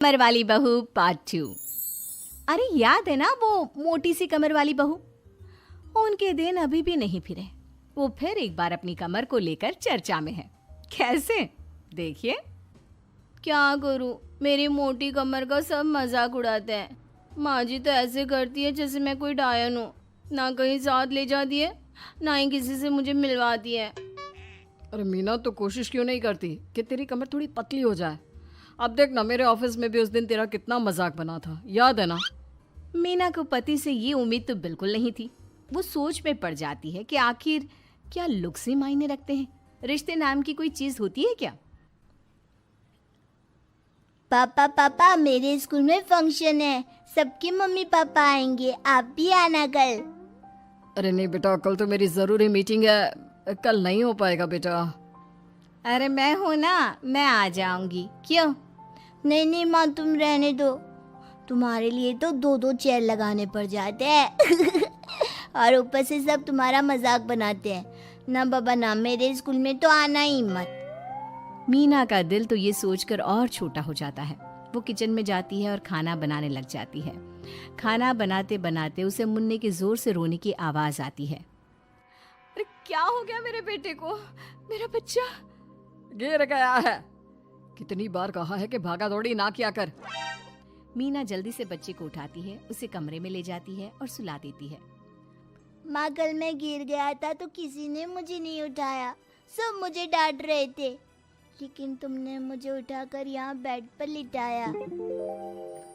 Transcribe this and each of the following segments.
कमर वाली बहू पार्ट 2। अरे याद है ना वो मोटी सी कमर वाली बहू? उनके दिन अभी भी नहीं फिरे। वो फिर एक बार अपनी कमर को लेकर चर्चा में है। कैसे? देखिए। क्या करूं, मेरी मोटी कमर का सब मजाक उड़ाते हैं। माँ जी तो ऐसे करती है जैसे मैं कोई डायन हूँ। ना कहीं साथ ले जाती है, ना ही किसी से मुझे मिलवाती है। अरे मीना, तो कोशिश क्यों नहीं करती कि तेरी कमर थोड़ी पतली हो जाए? अब देख ना, मेरे ऑफिस में भी उस दिन तेरा कितना मजाक बना था, याद है ना? मीना को पति से ये उम्मीद तो बिल्कुल नहीं थी। वो सोच में पड़ जाती है कि आखिर क्या लुक्स ही मायने रखते हैं? रिश्ते नाम की कोई चीज होती है क्या? पापा पापा, मेरे स्कूल में फंक्शन है, सबके मम्मी पापा आएंगे, आप भी आना कल। अरे नहीं बेटा, कल तो मेरी ज़रूरी मीटिंग है, कल नहीं हो पाएगा बेटा। अरे मैं हूं ना, मैं आ जाऊंगी। क्यों? नहीं नहीं माँ, तुम रहने दो। तुम्हारे लिए तो दो दो चेयर लगाने पड़ जाते हैं और ऊपर से सब तुम्हारा मजाक बनाते हैं। ना बाबा ना, मेरे स्कूल में तो आना ही मत। मीना का दिल तो ये सोचकर और छोटा हो जाता है। वो किचन में जाती है और खाना बनाने लग जाती है। खाना बनाते बनाते उसे मुन्ने के जोर से रोने की आवाज आती है। अरे क्या हो गया मेरे बेटे को? मेरा बच्चा गिर गया है। कितनी बार कहा है कि भागा दौड़ी ना किया कर। मीना जल्दी से बच्चे को उठाती है, उसे कमरे में ले जाती है और सुला देती है। माँ, कल मैं गिर गया था तो किसी ने मुझे नहीं उठाया, सब मुझे डांट रहे थे, लेकिन तुमने मुझे उठाकर यहाँ बेड पर लिटाया।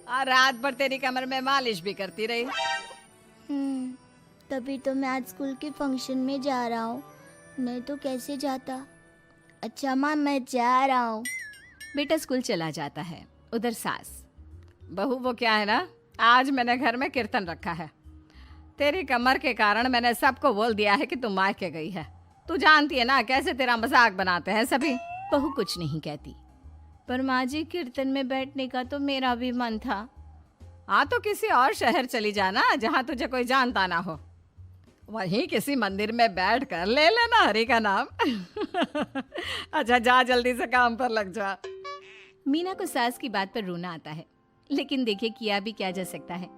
और रात भर तेरी कमर में मालिश भी करती रही। तभी तो मैं आज स्कूल के फंक्शन में जा रहा हूँ, नहीं तो कैसे जाता। अच्छा माँ, मैं जा रहा हूँ। बेटा स्कूल चला जाता है। उधर सास, बहू वो क्या है ना, आज मैंने घर में कीर्तन रखा है। तेरी कमर के कारण मैंने सबको बोल दिया है कि तू मायके गई है। तू जानती है ना कैसे तेरा मजाक बनाते हैं सभी। बहू कुछ नहीं कहती। पर माँ जी, कीर्तन में बैठने का तो मेरा भी मन था। हाँ तो किसी और शहर चली जाना जहाँ तुझे कोई जानता ना हो। वहीं किसी मंदिर में बैठ कर ले लेना हरि का नाम अच्छा जा, जल्दी से काम पर लग जा। मीना को सास की बात पर रोना आता है, लेकिन देखिए किया भी क्या जा सकता है।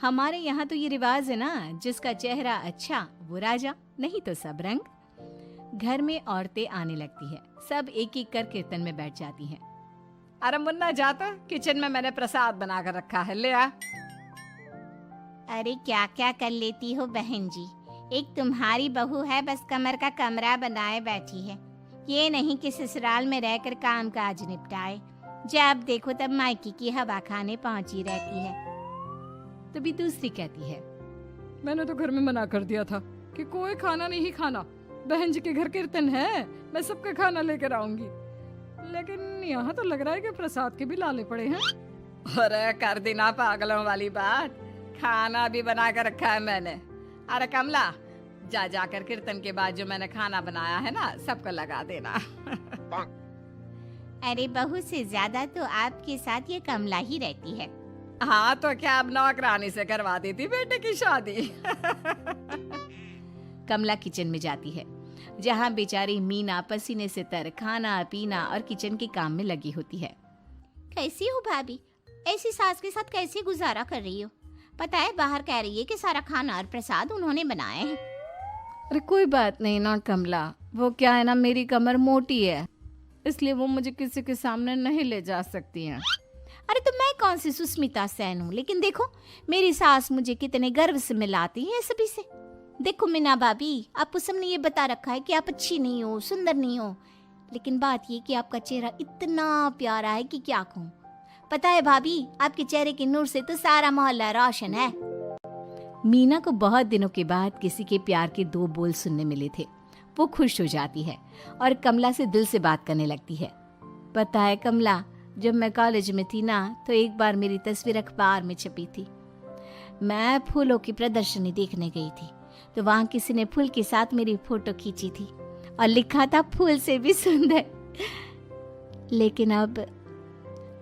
हमारे यहाँ तो ये रिवाज है ना, जिसका चेहरा अच्छा वो राजा, नहीं तो सब रंग। घर में औरतें आने लगती है, सब एक एक कर कीर्तन में बैठ जाती हैं। अरे मुन्ना जा, तो किचन में मैंने प्रसाद बना कर रखा है, ले आ। अरे क्या क्या कर लेती हो बहन जी, एक तुम्हारी बहू है बस कमर का कमरा बनाए बैठी है। ये नहीं कि ससुराल में रहकर काम काज निपटाए, जब देखो तब मायके की हवा खाने पहुंची रहती है। तभी दूसरी कहती है, मैंने तो घर में मना कर दिया था कि कोई खाना नहीं खाना। बहन जी के घर कीर्तन है, मैं सबका खाना लेकर आऊंगी, लेकिन यहाँ तो लग रहा है कि प्रसाद के भी लाले पड़े हैं। अरे कर देना पागलों वाली बात, खाना भी बना कर रखा है मैंने। अरे कमला, जा जाकर कीर्तन के बाद जो मैंने खाना बनाया है ना, सबको लगा देना अरे बहू से ज्यादा तो आपके साथ ये कमला ही रहती है। हाँ तो क्या, अब नौकरानी से करवा देती बेटे की शादी कमला किचन में जाती है, जहाँ बेचारी मीना पसीने से तर खाना पीना और किचन के काम में लगी होती है। कैसी हो भाभी, ऐसी सास के साथ कैसे गुजारा कर रही हो? पता है बाहर कह रही है कि सारा खाना और प्रसाद उन्होंने बनाए हैं। अरे कोई बात नहीं ना कमला, वो क्या है ना, मेरी कमर मोटी है, इसलिए वो मुझे किसी के सामने नहीं ले जा सकती हैं। अरे तो मैं कौन सी सुस्मिता सेन हूँ, लेकिन देखो मेरी सास मुझे कितने गर्व से मिलाती है सभी से। देखो मीना भाभी, आपको सबने ये बता रखा है कि आप अच्छी नहीं हो, सुंदर नहीं हो, लेकिन बात ये कि आपका चेहरा इतना प्यारा है कि क्या कहूँ। पता है भाभी, आपके चेहरे के नूर से तो सारा मोहल्ला रोशन है। मीना को बहुत दिनों के बाद किसी के प्यार के दो बोल सुनने मिले थे। वो खुश हो जाती है और कमला से दिल से बात करने लगती है। पता है कमला, जब मैं कॉलेज में थी ना, तो एक बार मेरी तस्वीर अखबार में छपी थी। मैं फूलों की प्रदर्शनी देखने गई थी, तो वहाँ किसी ने फूल के साथ मेरी फोटो खींची थी और लिखा था फूल से भी सुंदर। लेकिन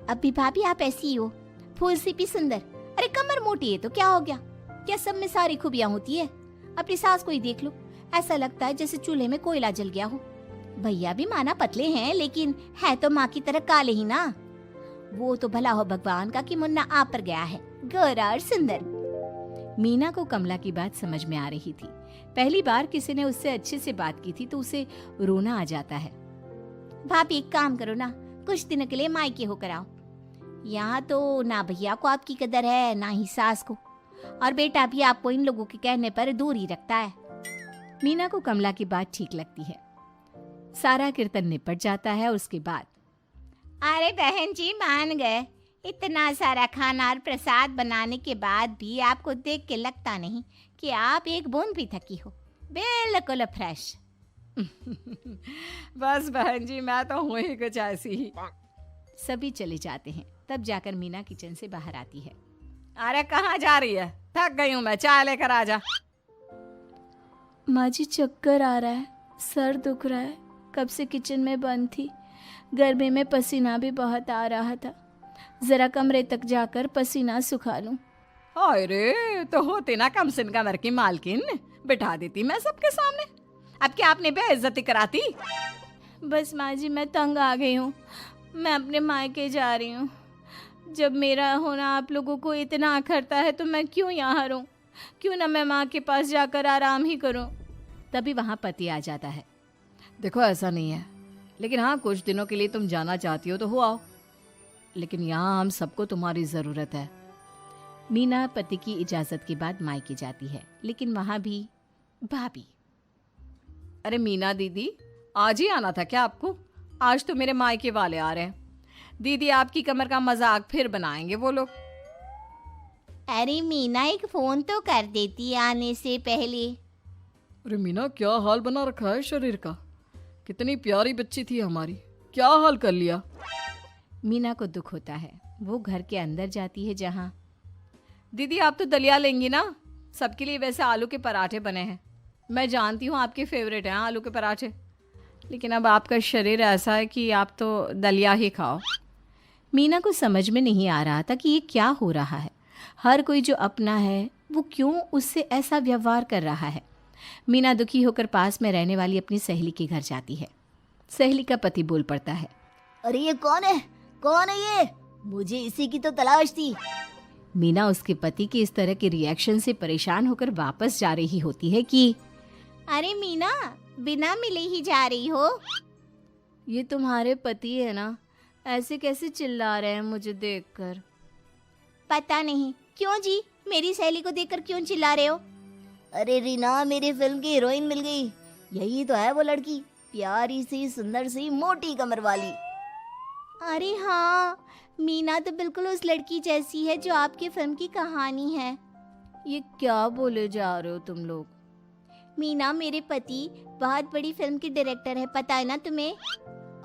अभी भाभी आप ऐसी हो, फूल से भी सुंदर। अरे कमर मोटी है तो क्या हो गया, क्या सब में सारी खूबियां होती है? अपनी सास को ही देख लो, ऐसा लगता है जैसे चूल्हे में कोयला जल गया हो। भैया भी माना पतले हैं, लेकिन है तो माँ की तरह काले ही ना। वो तो भला हो भगवान का कि मुन्ना आप पर गया है, गोरा और सुंदर। मीना को कमला की बात समझ में आ रही थी। पहली बार किसी ने उससे अच्छे से बात की थी तो उसे रोना आ जाता है। भाभी एक काम करो ना, कुछ दिनों के लिए मायके होकर आओ। यहाँ तो ना भैया को आपकी कदर है ना ही सास को, और बेटा भी आपको इन लोगों के कहने पर दूर ही रखता है। मीना को कमला की बात ठीक लगती है। सारा कीर्तन निपट जाता है और उसके बाद अरे बहन जी मान गए, इतना सारा खाना और प्रसाद बनाने के बाद भी आपको देख के लगता नहीं कि आप एक बूंद भी थकी हो, बिल्कुल फ्रेश। बस बहन जी मैं तो हूँ ही कुछ ऐसी ही। सभी चले जाते हैं। तब जाकर मीना किचन से बाहर आती है। अरे कहाँ जा रही है? थक गई हूँ मैं, चाय लेकर आ जा। माँ जी चक्कर आ रहा है, सर दुख रहा है, कब से किचन में बंद थी, गर्मी में पसीना भी बहुत आ रहा था, जरा कमरे तक जाकर पसीना सुखा लूं। अरे तो होती ना कम सिन कमर की मालकिन, बिठा देती मैं सबके सामने। अब क्या आपने बेइज्जती कराती? बस माँ जी मैं तंग आ गई हूँ, मैं अपने मायके जा रही हूँ। जब मेरा होना आप लोगों को इतना अखरता है तो मैं क्यों यहाँ रहूँ, क्यों ना मैं माँ के पास जाकर आराम ही करूँ। तभी वहाँ पति आ जाता है। देखो ऐसा नहीं है, लेकिन हाँ कुछ दिनों के लिए तुम जाना चाहती हो तो हो आओ, लेकिन यहाँ हम सबको तुम्हारी ज़रूरत है। मीना पति की इजाज़त के बाद मायके जाती है, लेकिन वहाँ भी भाभी। अरे मीना दीदी आज ही आना था क्या आपको? आज तो मेरे मायके वाले आ रहे हैं। दीदी आपकी कमर का मजाक फिर बनाएंगे वो लोग। अरे मीना एक फोन तो कर देती आने से पहले। अरे मीना क्या हाल बना रखा है शरीर का, कितनी प्यारी बच्ची थी हमारी, क्या हाल कर लिया। मीना को दुख होता है। वो घर के अंदर जाती है जहाँ दीदी आप तो दलिया लेंगी ना? सबके लिए वैसे आलू के पराठे बने हैं, मैं जानती हूँ आपके फेवरेट हैं आलू के पराठे, लेकिन अब आपका शरीर ऐसा है कि आप तो दलिया ही खाओ। मीना को समझ में नहीं आ रहा था कि ये क्या हो रहा है। हर कोई जो अपना है वो क्यों उससे ऐसा व्यवहार कर रहा है। मीना दुखी होकर पास में रहने वाली अपनी सहेली के घर जाती है। सहेली का पति बोल पड़ता है, अरे ये कौन है, कौन है ये? मुझे इसी की तो तलाश थी। मीना उसके पति के इस तरह के रिएक्शन से परेशान होकर वापस जा रही होती है कि अरे मीना बिना मिले ही जा रही हो? ये तुम्हारे पति है ना, ऐसे कैसे चिल्ला रहे हैं मुझे देखकर? पता नहीं क्यों जी, मेरी सहेली को देखकर क्यों चिल्ला रहे हो? अरे रीना मेरी फिल्म की हीरोइन मिल गई, यही तो है वो लड़की, प्यारी सी सुंदर सी मोटी कमर वाली। अरे हाँ, मीना तो बिल्कुल उस लड़की जैसी है जो आपकी फिल्म की कहानी है। ये क्या बोले जा रहे हो तुम लोग? मीना मेरे पति बहुत बड़ी फिल्म की डायरेक्टर है, पता है ना तुम्हें?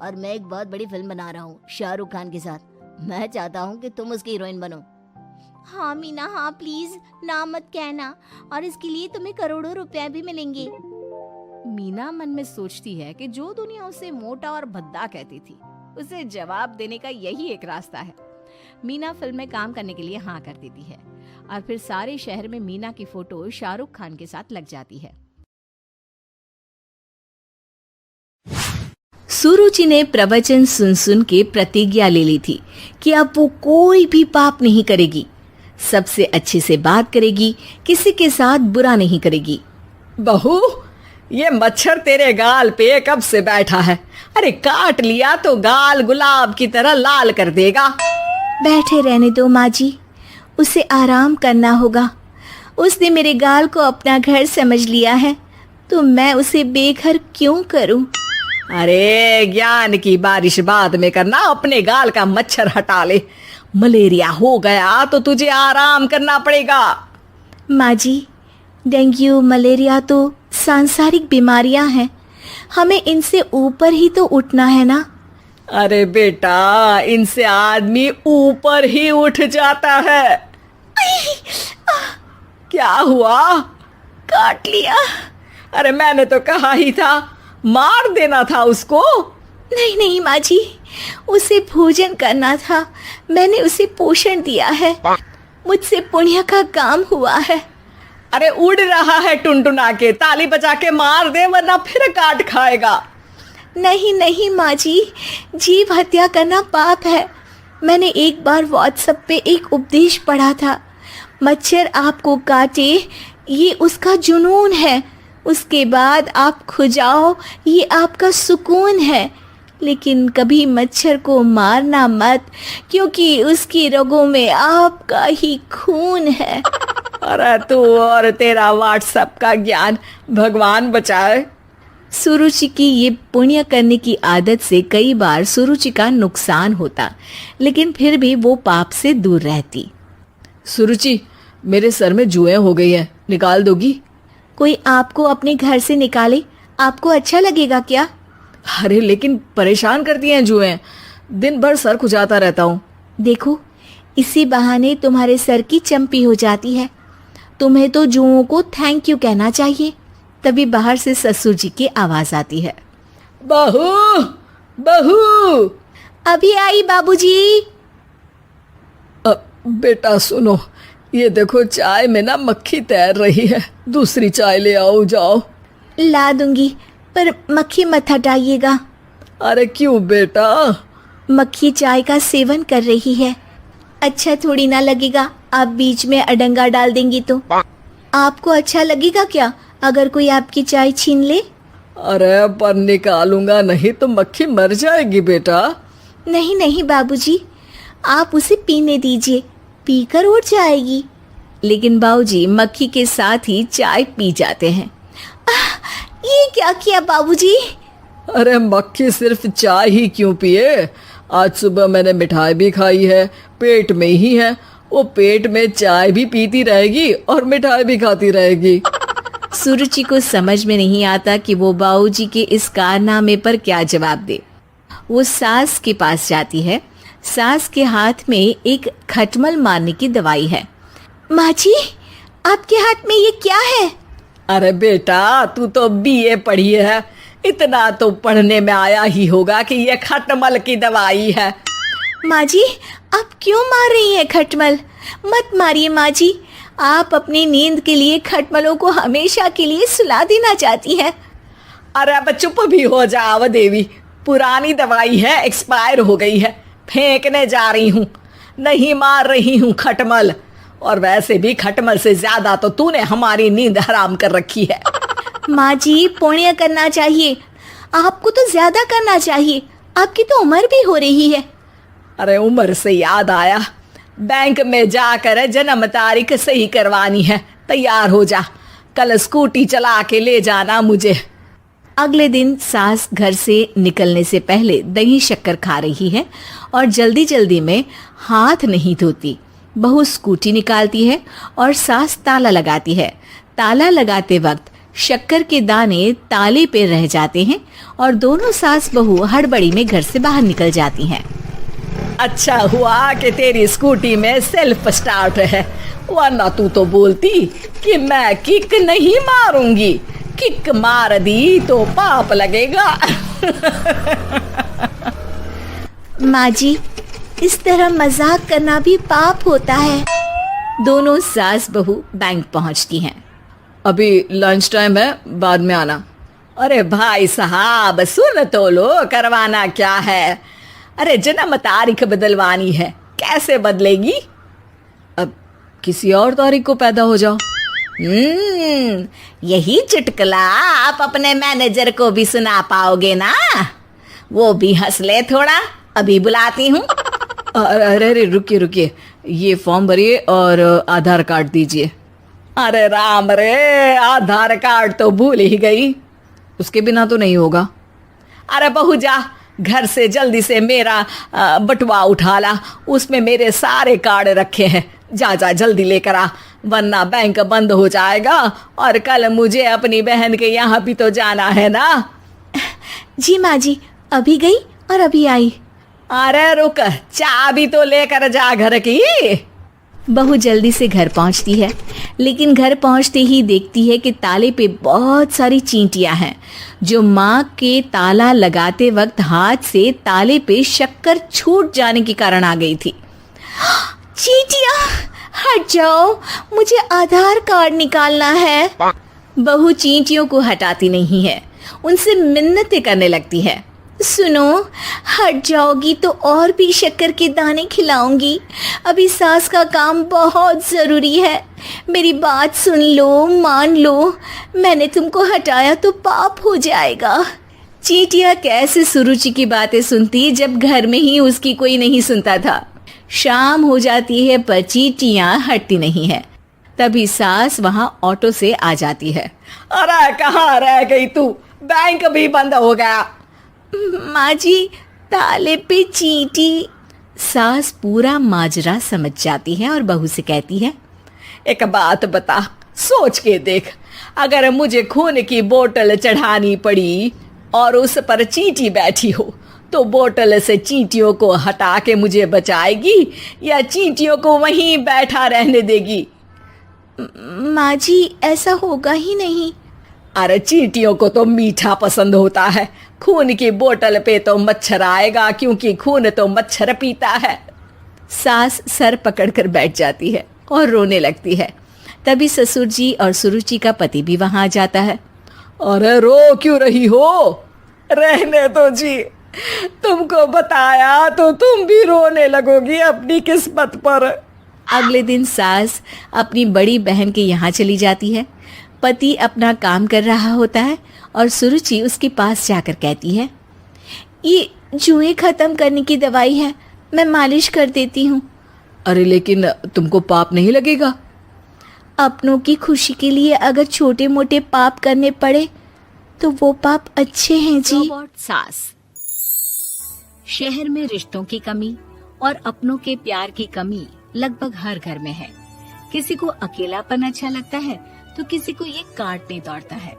और मैं एक बहुत बड़ी फिल्म बना रहा हूँ शाहरुख खान के साथ। मैं चाहता हूँ कि तुम उसकी हीरोइन बनो। हाँ मीना हाँ, प्लीज ना मत कहना, और इसके लिए तुम्हें करोड़ों रुपए भी मिलेंगे। मीना मन में सोचती है कि जो दुनिया उसे मोटा और भद्दा कहती थी, उसे जवाब देने का यही एक रास्ता है। मीना फिल्म में काम करने के लिए हाँ कर देती है और फिर सारे शहर में मीना की फोटो शाहरुख खान के साथ लग जाती है। सुरुचि ने प्रवचन सुन सुन के प्रतिज्ञा ले ली थी कि अब वो कोई भी पाप नहीं करेगी, सबसे अच्छे से बात करेगी, किसी के साथ बुरा नहीं करेगी। बहू ये मच्छर तेरे गाल पे कब से बैठा है? अरे काट लिया तो गाल गुलाब की तरह लाल कर देगा। बैठे रहने दो माँ जी, उसे आराम करना होगा। उसने मेरे गाल को अपना घर समझ लिया है तो मैं उसे बेघर क्यों करूं? अरे ज्ञान की बारिश बाद में करना, अपने गाल का मच्छर हटा ले। मलेरिया हो गया तो तुझे आराम करना पड़ेगा। माँ जी, डेंगू मलेरिया तो सांसारिक बीमारियां हैं, हमें इनसे ऊपर ही तो उठना है ना। अरे बेटा इनसे आदमी ऊपर ही उठ जाता है। क्या हुआ? काट लिया। अरे मैंने तो कहा ही था, मार देना था उसको। नहीं नहीं माँ जी, उसे भोजन करना था, मैंने उसे पोषण दिया है, मुझसे पुण्य का काम हुआ है। अरे उड़ रहा है टुनटुना के, ताली बजा के मार दे वरना फिर काट खाएगा। नहीं नहीं माँ जी, जीव हत्या करना पाप है, मैंने एक बार व्हाट्सएप पे एक उपदेश पढ़ा था, मच्छर आपको काटे ये उसका जुनून है, उसके बाद आप खुजाओ ये आपका सुकून है, लेकिन कभी मच्छर को मारना मत, क्योंकि उसकी रगों में आपका ही खून है। अरे तू और तेरा व्हाट्सएप का ज्ञान, भगवान बचाए। सुरुचि की ये पुण्य करने की आदत से कई बार सुरुचि का नुकसान होता, लेकिन फिर भी वो पाप से दूर रहती। सुरुचि, मेरे सर में जुएं हो गई है, निकाल दोगी? कोई आपको अपने घर से निकाले, आपको अच्छा लगेगा क्या? अरे लेकिन परेशान करती हैं जुएं, दिन भर सर खुजाता रहता हूँ। देखो, इसी बहाने तुम्हारे सर की चंपी हो जाती है। तुम्हें तो जुओं को थैंक यू कहना चाहिए। तभी बाहर से ससुर जी की आवाज आती है। बहू, बहू। अभी आई बाबूजी। बेटा सुनो, ये देखो चाय में ना मक्खी तैर रही है, दूसरी चाय ले आओ, जाओ। ला दूंगी, पर मक्खी मत हटाइएगा। अरे क्यों बेटा? मक्खी चाय का सेवन कर रही है, अच्छा थोड़ी ना लगेगा आप बीच में अडंगा डाल देंगी तो। आपको अच्छा लगेगा क्या अगर कोई आपकी चाय छीन ले? अरे पर निकालूंगा नहीं तो मक्खी मर जाएगी बेटा। नहीं नहीं बाबूजी, आप उसे पीने दीजिए, पीकर उड़ जाएगी। लेकिन बाबूजी मक्खी के साथ ही चाय पी जाते हैं। ये क्या किया बाबूजी? अरे मक्खी सिर्फ चाय ही क्यों पिए, आज सुबह मैंने मिठाई भी खाई है, पेट में ही है, वो पेट में चाय भी पीती रहेगी और मिठाई भी खाती रहेगी। सुरुचि को समझ में नहीं आता कि वो बाबूजी के इस कारनामे पर क्या जवाब दे। वो सास के पास जाती है। सास के हाथ में एक खटमल मारने की दवाई है। माँ जी, आपके हाथ में ये क्या है? अरे बेटा, तू तो बीए पढ़ी है, इतना तो पढ़ने में आया ही होगा कि ये खटमल की दवाई है। माँ जी, आप क्यों मार रही हैं खटमल? मत मारिए माँ जी, आप अपनी नींद के लिए खटमलों को हमेशा के लिए सुला देना चाहती हैं। अरे अब चुप भी हो जाओ देवी, पुरानी दवाई है, एक्सपायर हो गई है, फेंकने जा रही हूँ, नहीं मार रही हूँ खटमल। और वैसे भी खटमल से ज्यादा तो तूने हमारी नींद हराम कर रखी है। माँ जी, पुण्य करना चाहिए, आपको तो ज्यादा करना चाहिए, आपकी तो उम्र भी हो रही है। अरे उम्र से याद आया, बैंक में जाकर जन्म तारीख सही करवानी है, तैयार हो जा, कल स्कूटी चला के ले जाना मुझे। अगले दिन सास घर से निकलने से पहले दही शक्कर खा रही है और जल्दी जल्दी में हाथ नहीं धोती। बहू स्कूटी निकालती है और सास ताला लगाती है। ताला लगाते वक्त शक्कर के दाने ताले पे रह जाते हैं और दोनों सास बहू हड़बड़ी में घर से बाहर निकल जाती हैं। अच्छा हुआ कि तेरी स्कूटी में सेल्फ स्टार्ट है, वरना तू तो बोलती कि मैं किक नहीं मारूंगी, किक मार दी तो पाप लगेगा। माँ जी, इस तरह मजाक करना भी पाप होता है। दोनों सास बहू बैंक पहुंचती हैं। अभी लंच टाइम है, बाद में आना। अरे भाई साहब सुन तो लो, करवाना क्या है? अरे जन्म तारीख बदलवानी है, कैसे बदलेगी? अब किसी और तारीख को पैदा हो जाओ। यही चुटकुला आप अपने मैनेजर को भी सुना पाओगे ना? वो भी हंस ले थोड़ा, अभी बुलाती हूँ। अरे अरे रुकिए रुकिए, ये फॉर्म भरिए और आधार कार्ड दीजिए। अरे राम रे, आधार कार्ड तो भूल ही गई, उसके बिना तो नहीं होगा। अरे बहू जा, घर से जल्दी से मेरा बटुआ उठा ला, उसमें मेरे सारे कार्ड रखे हैं, जा जा जल्दी लेकर आ, वरना बैंक बंद हो जाएगा और कल मुझे अपनी बहन के यहाँ भी तो जाना है ना। जी माँ जी, अभी गई और अभी आई। अरे रुक, चाबी तो लेकर जा घर की। बहू जल्दी से घर पहुंचती है, लेकिन घर पहुंचते ही देखती है कि ताले पे बहुत सारी चींटियां हैं, जो माँ के ताला लगाते वक्त हाथ से ताले पे शक्कर छूट जाने के कारण आ गई थी। चींटियां, हट जाओ, मुझे आधार कार्ड निकालना है। बहू चींटियों को हटाती नहीं है, उनसे मिन्नतें करने लगती है। सुनो, हट जाओगी तो और भी शक्कर के दाने खिलाऊंगी। अभी सास का काम बहुत ज़रूरी है। मेरी बात सुन लो, मान लो। मैंने तुमको हटाया तो पाप हो जाएगा। चींटियां कैसे सुरुचि की बातें सुनती जब घर में ही उसकी कोई नहीं सुनता था। शाम हो जाती है पर चींटियां हटती नहीं है। तभी सास वहां ऑटो से आ जाती है। अरे कहाँ रह गई तू? बैंक भी बंद हो गया। माँ जी, ताले पे चींटी। सास पूरा माजरा समझ जाती है और बहू से कहती है, एक बात बता, सोच के देख, अगर मुझे खून की बोतल चढ़ानी पड़ी और उस पर चींटी बैठी हो तो बोतल से चींटियों को हटा के मुझे बचाएगी या चींटियों को वहीं बैठा रहने देगी? माँ जी, ऐसा होगा ही नहीं। अरे चींटियों को तो मीठा पसंद होता है। खून की बोतल पे तो मच्छर आएगा क्योंकि खून तो मच्छर पीता है। सास सर पकड़कर बैठ जाती है और रोने लगती है। तभी ससुर जी और सुरुचि का पति भी वहां आ जाता है। अरे रो क्यों रही हो? रहने दो जी, तुमको बताया तो तुम भी रोने लगोगी अपनी किस्मत पर। अगले दिन सास अपनी बड़ी बहन के यहाँ चली जाती है। पति अपना काम कर रहा होता है और सुरुचि उसके पास जाकर कहती है, ये जुएं खत्म करने की दवाई है, मैं मालिश कर देती हूँ। अरे लेकिन तुमको पाप नहीं लगेगा? अपनों की खुशी के लिए अगर छोटे मोटे पाप करने पड़े तो वो पाप अच्छे हैं जी। रोबोट सास। शहर में रिश्तों की कमी और अपनों के प्यार की कमी लगभग हर घर में है। किसी को अकेलापन अच्छा लगता है तो किसी को ये काटने दौड़ता है।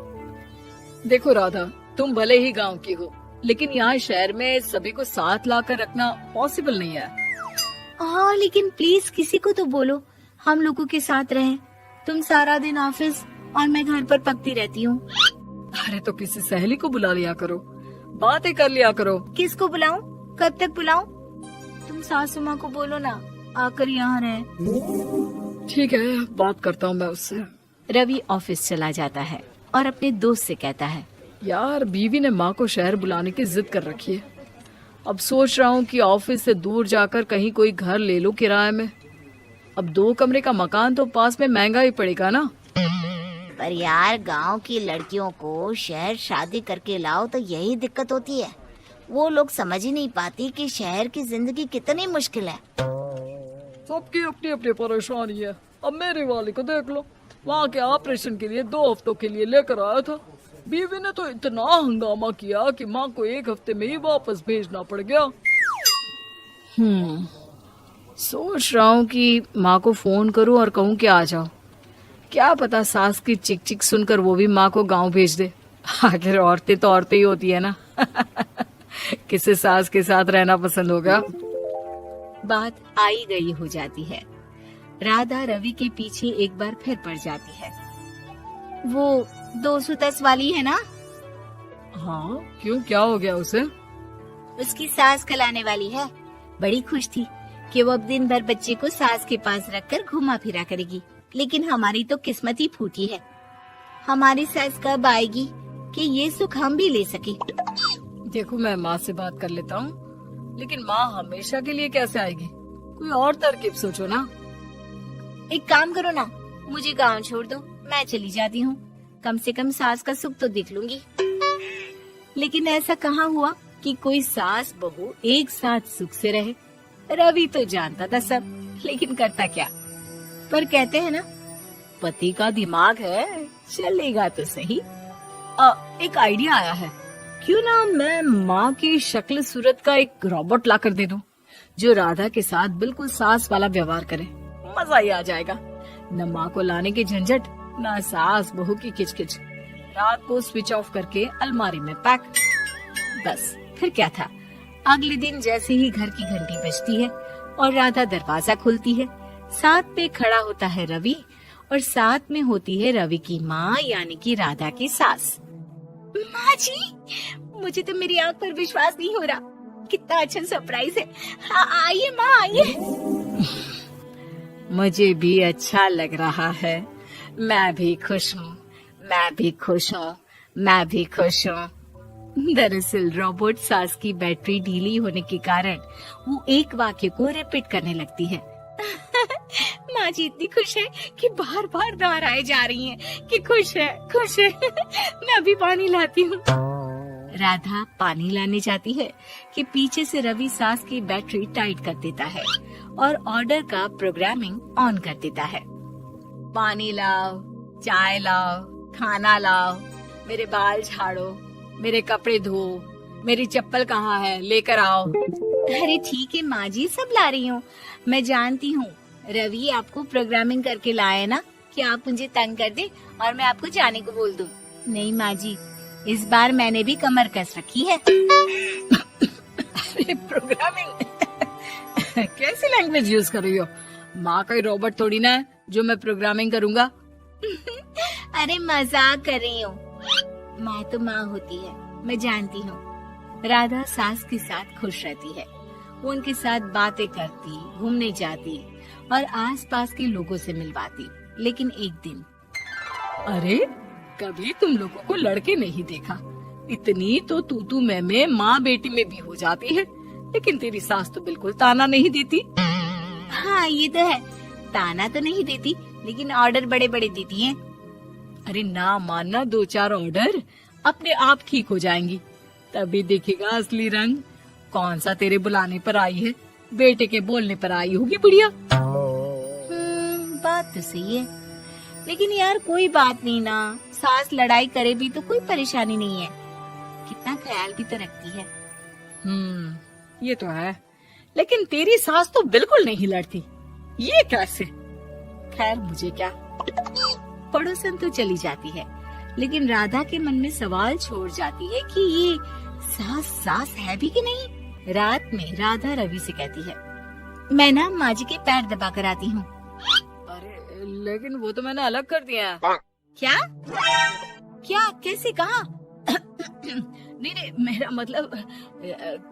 देखो राधा, तुम भले ही गांव की हो, लेकिन यहाँ शहर में सभी को साथ लाकर रखना पॉसिबल नहीं है। हाँ, लेकिन प्लीज किसी को तो बोलो हम लोगों के साथ रहें। तुम सारा दिन ऑफिस और मैं घर पर पकती रहती हूँ। अरे तो किसी सहेली को बुला लिया करो, बातें कर लिया करो। किसको बुलाऊं? कब तक बुलाऊं? तुम सासू माँ को बोलो ना आकर यहाँ रहे। ठीक है, बात करता हूँ मैं उससे। रवि ऑफिस चला जाता है और अपने दोस्त से कहता है, यार बीवी ने माँ को शहर बुलाने की जिद कर रखी है। अब सोच रहा हूँ कि ऑफिस से दूर जाकर कहीं कोई घर ले लो किराए में। अब 2 कमरे का मकान तो पास में महंगा ही पड़ेगा ना। पर यार, गांव की लड़कियों को शहर शादी करके लाओ तो यही दिक्कत होती है। वो लोग समझ ही नहीं पाती कि शहर की जिंदगी कितनी मुश्किल है। सबकी अपनी अपनी परेशानी है। अब मेरे वाले को देख लो, वहाँ के ऑपरेशन के लिए 2 हफ्तों के लिए लेकर आया था। बीवी ने तो इतना हंगामा किया कि माँ को 1 हफ्ते में ही वापस भेजना पड़ गया। सोच रहा हूँ कि माँ को फोन करूँ और कहूँ कि आ जाओ। क्या पता सास की चिक चिक सुनकर वो भी माँ को गांव भेज दे। आखिर औरतें तो औरतें ही होती है ना। किसे सास के साथ रहना पसंद होगा? बात आई गई हो जाती है। राधा रवि के पीछे एक बार फिर पड़ जाती है। वो 210 वाली है ना? हाँ, क्यों, क्या हो गया उसे? उसकी सास कलाने वाली है। बड़ी खुश थी कि वो अब दिन भर बच्चे को सास के पास रखकर घुमा फिरा करेगी। लेकिन हमारी तो किस्मत ही फूटी है। हमारी सास कब आएगी कि ये सुख हम भी ले सके? देखो, मैं माँ से बात कर लेता हूँ, लेकिन माँ हमेशा के लिए कैसे आएगी? कोई और तरकीब सोचो ना। एक काम करो ना, मुझे गांव छोड़ दो, मैं चली जाती हूँ। कम से कम सास का सुख तो देख लूंगी। लेकिन ऐसा कहाँ हुआ कि कोई सास बहू एक साथ सुख से रहे। रवि तो जानता था सब, लेकिन करता क्या। पर कहते हैं ना, पति का दिमाग है, चलेगा तो सही। एक आइडिया आया है। क्यों ना मैं माँ की शक्ल सूरत का एक रोबोट लाकर दे दूं, जो राधा के साथ बिल्कुल सास वाला व्यवहार करे। मजा ही आ जाएगा। न माँ को लाने की झंझट, न सास बहू की किचकिच। रात को स्विच ऑफ करके अलमारी में पैक। बस फिर क्या था। अगले दिन जैसे ही घर की घंटी बजती है और राधा दरवाजा खोलती है, साथ में खड़ा होता है रवि और साथ में होती है रवि की माँ यानी कि राधा की सास। माँ जी, मुझे तो मेरी आंख पर विश्वास नहीं हो रहा। कितना अच्छा सरप्राइज है। आइए माँ, आइए। मुझे भी अच्छा लग रहा है। मैं भी खुश हूँ, मैं भी खुश हूँ, मैं भी खुश हूँ। दरअसल रोबोट सास की बैटरी ढीली होने के कारण वो एक वाक्य को रिपीट करने लगती है। माँ जी इतनी खुश है कि बार बार दोहराए जा रही हैं कि खुश है खुश है। मैं अभी पानी लाती हूँ। राधा पानी लाने जाती है कि पीछे से रवि सास की बैटरी टाइट कर देता है और ऑर्डर का प्रोग्रामिंग ऑन कर देता है। पानी लाओ, चाय लाओ, खाना लाओ, मेरे बाल झाड़ो, मेरे कपड़े धो, मेरी चप्पल कहाँ है, लेकर आओ। अरे ठीक है माँ जी, सब ला रही हूँ। मैं जानती हूँ रवि आपको प्रोग्रामिंग करके लाए ना कि आप मुझे तंग कर दे और मैं आपको जाने को बोल दूँ। नहीं माँ जी, इस बार मैंने भी कमर कस रखी है। अरे प्रोग्रामिंग कैसी लैंग्वेज यूज कर रही हो? माँ का रोबोट थोड़ी ना है जो मैं प्रोग्रामिंग करूँगा। अरे मजाक कर रही हूँ। माँ तो माँ होती है, मैं जानती हूँ। राधा सास के साथ खुश रहती है। वो उनके साथ बातें करती, घूमने जाती और आसपास के लोगों से मिलवाती। लेकिन एक दिन, अरे कभी तुम लोगों को लड़के नहीं देखा। इतनी तो तू मैं माँ बेटी में भी हो जाती है, लेकिन तेरी सास तो बिल्कुल ताना नहीं देती। हाँ ये तो है, ताना तो नहीं देती लेकिन ऑर्डर बड़े बड़े देती है। अरे ना मानना, 2-4 ऑर्डर अपने आप ठीक हो जाएंगी, तभी देखेगा असली रंग। कौन सा तेरे बुलाने पर आई है, बेटे के बोलने पर आई होगी बुढ़िया। बात तो सही है, लेकिन यार कोई बात नहीं ना, सास लड़ाई करे भी तो कोई परेशानी नहीं है। कितना ख्याल भी तो रखती है। ये तो है, लेकिन तेरी सास तो बिल्कुल नहीं लड़ती। ये कैसे? खैर मुझे क्या। पड़ोसन तो चली जाती है, लेकिन राधा के मन में सवाल छोड़ जाती है कि ये सास है भी कि नहीं। रात में राधा रवि से कहती है, मैं ना माँ जी के पैर दबा कर आती हूँ। अरे लेकिन वो तो मैंने अलग कर दिया है। क्या क्या कैसे कहा? नहीं, मेरा मतलब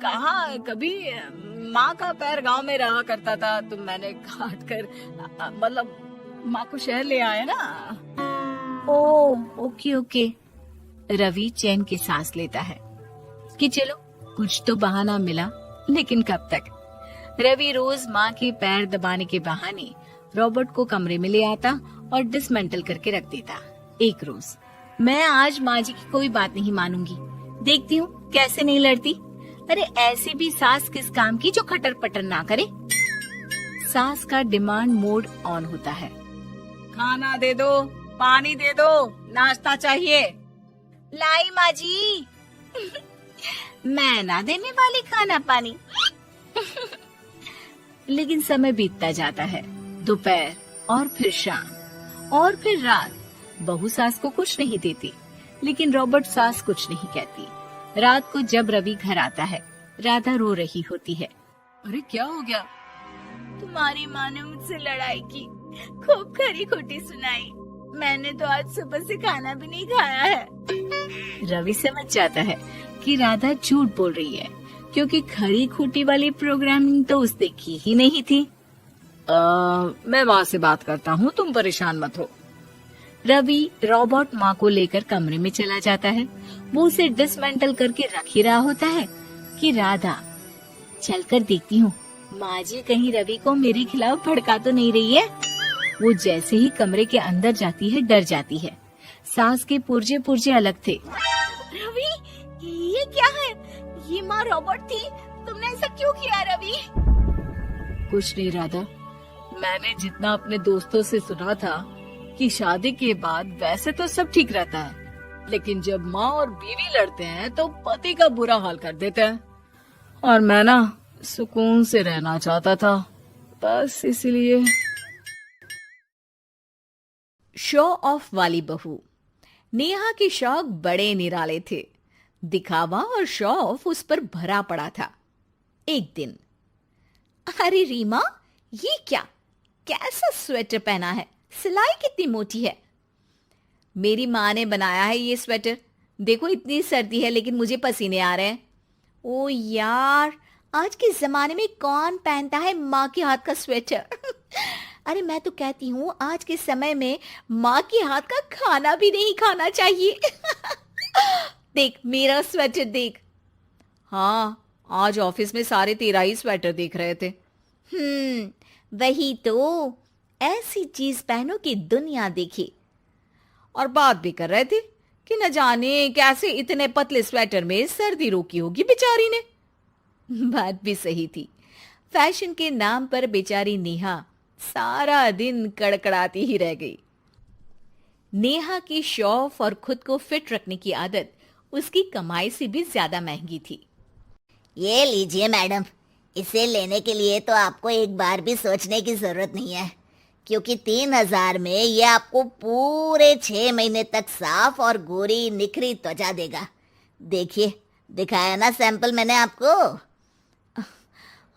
कहाँ कभी माँ का पैर गांव में रहा करता था, तो मैंने काट कर मतलब माँ को शहर ले आया ना। Okay okay. रवि चैन की सांस लेता है कि चलो कुछ तो बहाना मिला, लेकिन कब तक। रवि रोज माँ के पैर दबाने के बहाने रोबोट को कमरे में ले आता और डिसमेंटल करके रख देता। एक रोज, मैं आज माँ जी की कोई बात नहीं मानूंगी, देखती हूँ कैसे नहीं लड़ती। अरे ऐसी भी सास किस काम की जो खटर पटर ना करे। सास का डिमांड मोड ऑन होता है। खाना दे दो, पानी दे दो, नाश्ता चाहिए। लाई माँ जी। मैं ना देने वाली खाना पानी। लेकिन समय बीतता जाता है। दोपहर और फिर शाम और फिर रात। बहू सास को कुछ नहीं देती, लेकिन रॉबर्ट सास कुछ नहीं कहती। रात को जब रवि घर आता है, राधा रो रही होती है। अरे क्या हो गया? तुम्हारी माँ ने मुझसे लड़ाई की, खूब खरी खोटी सुनाई। मैंने तो आज सुबह से खाना भी नहीं खाया है। रवि समझ जाता है कि राधा झूठ बोल रही है, क्योंकि खरी खोटी वाली प्रोग्रामिंग तो उसने की ही नहीं थी। मैं माँ से बात करता हूँ, तुम परेशान मत हो। रवि रोबोट माँ को लेकर कमरे में चला जाता है। वो उसे डिसमेंटल करके रख ही रहा होता है कि राधा, चलकर देखती हूँ माँ जी कहीं रवि को मेरे खिलाफ भड़का तो नहीं रही है। वो जैसे ही कमरे के अंदर जाती है, डर जाती है। सास के पुर्जे पुर्जे अलग थे। रवि, ये क्या है? ये माँ रोबोट थी, तुमने ऐसा क्यों किया रवि? कुछ नहीं राधा, मैंने जितना अपने दोस्तों से सुना था कि शादी के बाद वैसे तो सब ठीक रहता है, लेकिन जब माँ और बीवी लड़ते हैं तो पति का बुरा हाल कर देते हैं। और मैं ना सुकून से रहना चाहता था, बस इसलिए। शो ऑफ वाली बहू। नेहा के शौक बड़े निराले थे। दिखावा और शो ऑफ उस पर भरा पड़ा था। एक दिन, अरे रीमा, ये क्या, कैसा स्वेटर पहना है? सिलाई कितनी मोटी है। मेरी माँ ने बनाया है ये स्वेटर। देखो इतनी सर्दी है लेकिन मुझे पसीने आ रहे हैं। ओ यार, आज के जमाने में कौन पहनता है माँ के हाथ का स्वेटर? अरे मैं तो कहती हूँ आज के समय में माँ के हाथ का खाना भी नहीं खाना चाहिए। देख मेरा स्वेटर देख। हाँ, आज ऑफिस में सारे तेरा ही स्वेटर देख रहे थे। वही तो, ऐसी चीज पहनो कि दुनिया देखे। और बात भी कर रहे थे कि न जाने कैसे इतने पतले स्वेटर में सर्दी रोकी होगी बेचारी ने। बात भी सही थी। फैशन के नाम पर बेचारी नेहा सारा दिन कड़कड़ाती ही रह गई। नेहा की शौफ और खुद को फिट रखने की आदत उसकी कमाई से भी ज्यादा महंगी थी। ये लीजिए मैडम, इसे लेने के लिए तो आपको एक बार भी सोचने की जरूरत नहीं है, क्योंकि 3,000 में ये आपको पूरे 6 महीने तक साफ और गोरी निखरी त्वचा देगा। देखिए, दिखाया ना सैंपल मैंने आपको।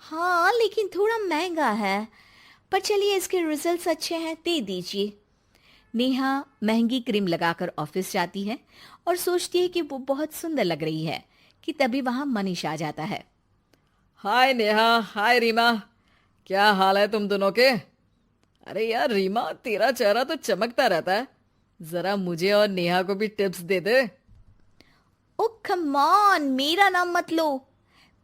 हाँ, लेकिन थोड़ा महंगा है, पर चलिए इसके रिजल्ट्स अच्छे हैं, दे दीजिए। नेहा महंगी क्रीम लगाकर ऑफिस जाती है और सोचती है कि वो बहुत सुंदर लग रही है कि तभी वहां मनीष आ जाता है। हाय नेहा, हाय रीमा, क्या हाल है तुम दोनों के? अरे यार रीमा, तेरा चेहरा तो चमकता रहता है, जरा मुझे और नेहा को भी tips they they. O come on, मेरा नाम मत लो।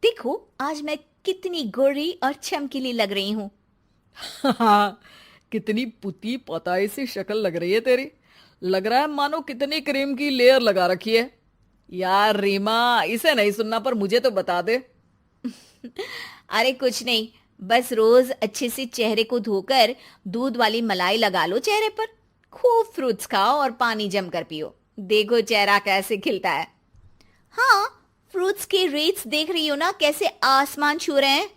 देखो आज मैं कितनी गोरी और चमकीली लग रही हूँ। कितनी पुती पताई सी शक्ल लग रही है तेरी। लग रहा है मानो कितनी क्रीम की लेयर लगा रखी है। यार रीमा, इसे नहीं सुनना, पर मुझे तो बता दे। अरे कुछ नहीं, बस रोज अच्छे से चेहरे को धोकर दूध वाली मलाई लगा लो चेहरे पर, खूब फ्रूट्स खाओ और पानी जमकर पियो, देखो चेहरा कैसे खिलता है। हाँ, फ्रूट्स के रेट्स देख रही हो ना, कैसे आसमान छू रहे हैं।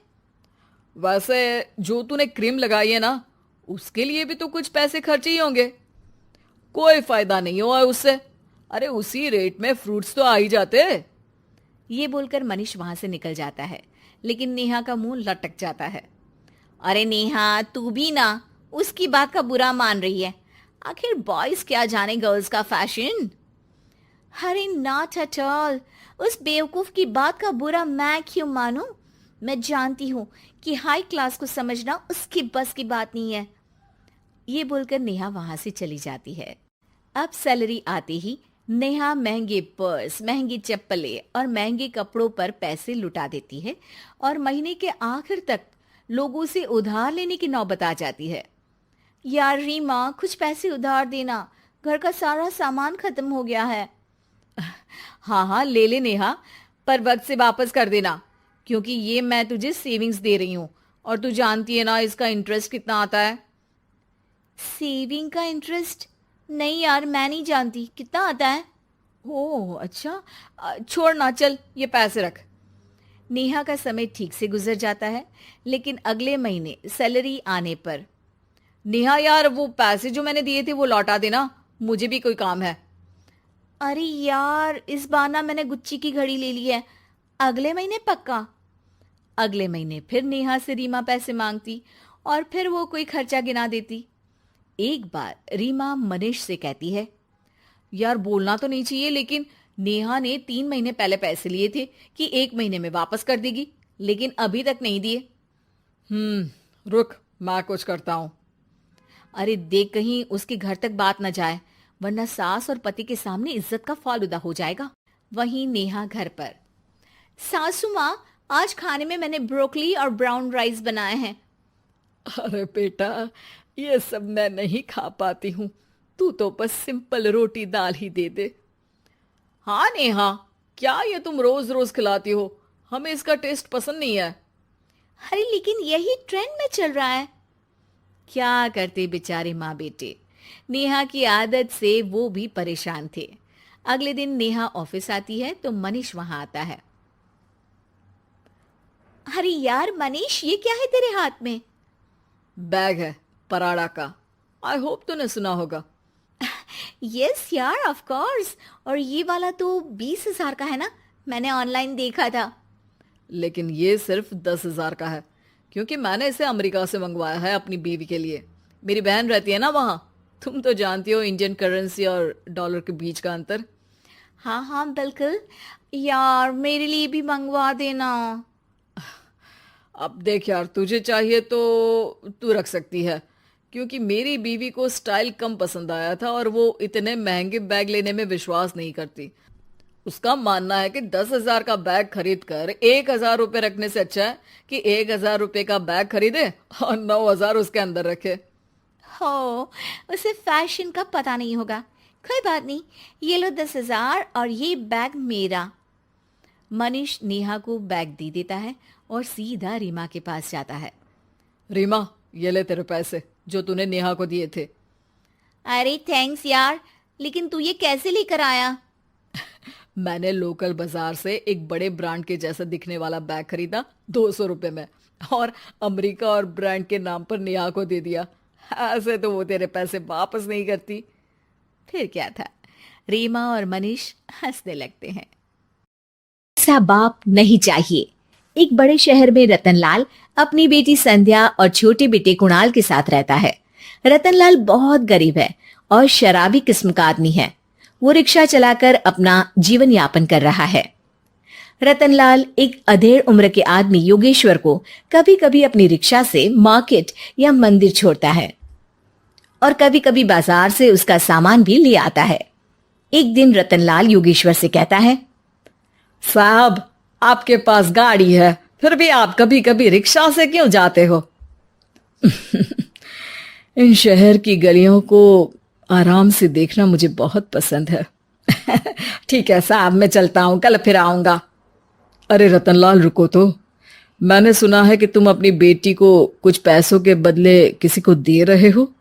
वैसे जो तूने क्रीम लगाई है ना, उसके लिए भी तो कुछ पैसे खर्चे ही होंगे। कोई फायदा नहीं हुआ उससे। अरे उसी रेट में फ्रूट्स तो आ ही जाते। ये बोलकर मनीष वहां से निकल जाता है, लेकिन नेहा का मुंह लटक जाता है। अरे नेहा, तू भी ना उसकी बात का बुरा मान रही है। आखिर बॉयज क्या जाने गर्ल्स का फैशन। अरे नॉट एट ऑल, उस बेवकूफ की बात का बुरा मैं क्यों मानूं? मैं जानती हूं कि हाई क्लास को समझना उसकी बस की बात नहीं है। ये बोलकर नेहा वहां से चली जाती है। अब सैलरी आते ही नेहा महंगे पर्स, महंगी चप्पलें और महंगे कपड़ों पर पैसे लुटा देती है और महीने के आखिर तक लोगों से उधार लेने की नौबत आ जाती है। यार रीमा, कुछ पैसे उधार देना, घर का सारा सामान खत्म हो गया है। हाँ हाँ, ले ले नेहा, पर वक्त से वापस कर देना, क्योंकि ये मैं तुझे सेविंग्स दे रही हूँ और तू जानती है ना इसका इंटरेस्ट कितना आता है। सेविंग का इंटरेस्ट? नहीं यार, मैं नहीं जानती, कितना आता है? ओह अच्छा, छोड़ ना, चल ये पैसे रख। नेहा का समय ठीक से गुजर जाता है, लेकिन अगले महीने सैलरी आने पर, नेहा यार, वो पैसे जो मैंने दिए थे वो लौटा देना, मुझे भी कोई काम है। अरे यार, इस बार ना मैंने गुच्ची की घड़ी ले ली है, अगले महीने पक्का। अगले महीने फिर नेहा से रीमा पैसे मांगती और फिर वो कोई खर्चा गिना देती। एक बार रीमा मनीष से कहती है, यार बोलना तो नहीं चाहिए, लेकिन नेहा ने 3 महीने पहले पैसे लिए थे कि 1 महीने में वापस कर देगी, लेकिन अभी तक नहीं दिए। रुक, मैं कुछ करता हूं। अरे देख, कहीं उसके घर तक बात न जाए, वरना सास और पति के सामने इज्जत का फालूदा हो जाएगा। वहीं नेहा घर पर, सासू माँ, आज खाने में मैंने ब्रोकली और ब्राउन राइस बनाए हैं। अरे बेटा, ये सब मैं नहीं खा पाती हूँ, तू तो बस सिंपल रोटी दाल ही दे दे। हाँ नेहा, क्या ये तुम रोज रोज खिलाती हो? हमें इसका टेस्ट पसंद नहीं है। अरे लेकिन यही ट्रेंड में चल रहा है। क्या करते बेचारे माँ बेटे, नेहा की आदत से वो भी परेशान थे। अगले दिन नेहा ऑफिस आती है तो मनीष वहां आता है। अरे यार मनीष, ये क्या है तेरे हाथ में? बैग है पराड़ा का, आई होप तूने सुना होगा। यस यार, ऑफ कोर्स। और ये वाला तो 20,000 का है ना, मैंने ऑनलाइन देखा था। लेकिन ये सिर्फ 10,000 का है, क्योंकि मैंने इसे अमेरिका से मंगवाया है अपनी बीवी के लिए। मेरी बहन रहती है ना वहाँ, तुम तो जानती हो इंडियन करेंसी और डॉलर के बीच का अंतर। हाँ हाँ बिल्कुल यार, मेरे लिए भी मंगवा देना। अब देख यार, तुझे चाहिए तो तू रख सकती है, क्योंकि मेरी बीवी को स्टाइल कम पसंद आया था और वो इतने महंगे बैग लेने में विश्वास नहीं करती। उसका मानना है कि 10,000 का बैग खरीद कर 1,000 रुपए रखने से अच्छा है कि 1,000 रुपए का बैग खरीदे और 9,000 उसके अंदर रखे। हो, उसे फैशन का पता नहीं होगा। कोई बात नहीं, ये लो 10,000 और ये बैग मेरा। मनीष नेहा को बैग दे देता है और सीधा रीमा के पास जाता है। रीमा, ये ले तेरे पैसे जो तूने नेहा को दिए थे। अरे थैंक्स यार, लेकिन तू ये कैसे लेकर आया? मैंने लोकल बाजार से एक बड़े ब्रांड के जैसा दिखने वाला बैग खरीदा 200 रुपए में और अमेरिका और ब्रांड के नाम पर नेहा को दे दिया। ऐसे तो वो तेरे पैसे वापस नहीं करती। फिर क्या था, रीमा और मनीष हंसने लगते हैं। ऐसा बाप नहीं चाहिए। एक बड़े शहर में रतनलाल अपनी बेटी संध्या और छोटे बेटे कुणाल के साथ रहता है। रतनलाल बहुत गरीब है और शराबी किस्म का आदमी है। वो रिक्शा चलाकर अपना जीवन यापन कर रहा है। रतनलाल एक अधेड़ उम्र के आदमी योगेश्वर को कभी कभी अपनी रिक्शा से मार्केट या मंदिर छोड़ता है और कभी कभी बाजार से उसका सामान भी ले आता है। एक दिन रतनलाल योगेश्वर से कहता है, साहब, आपके पास गाड़ी है, फिर भी आप कभी कभी रिक्शा से क्यों जाते हो? इन शहर की गलियों को आराम से देखना मुझे बहुत पसंद है। ठीक है साहब, मैं चलता हूं, कल फिर आऊंगा। अरे रतनलाल, रुको तो। मैंने सुना है कि तुम अपनी बेटी को कुछ पैसों के बदले किसी को दे रहे हो।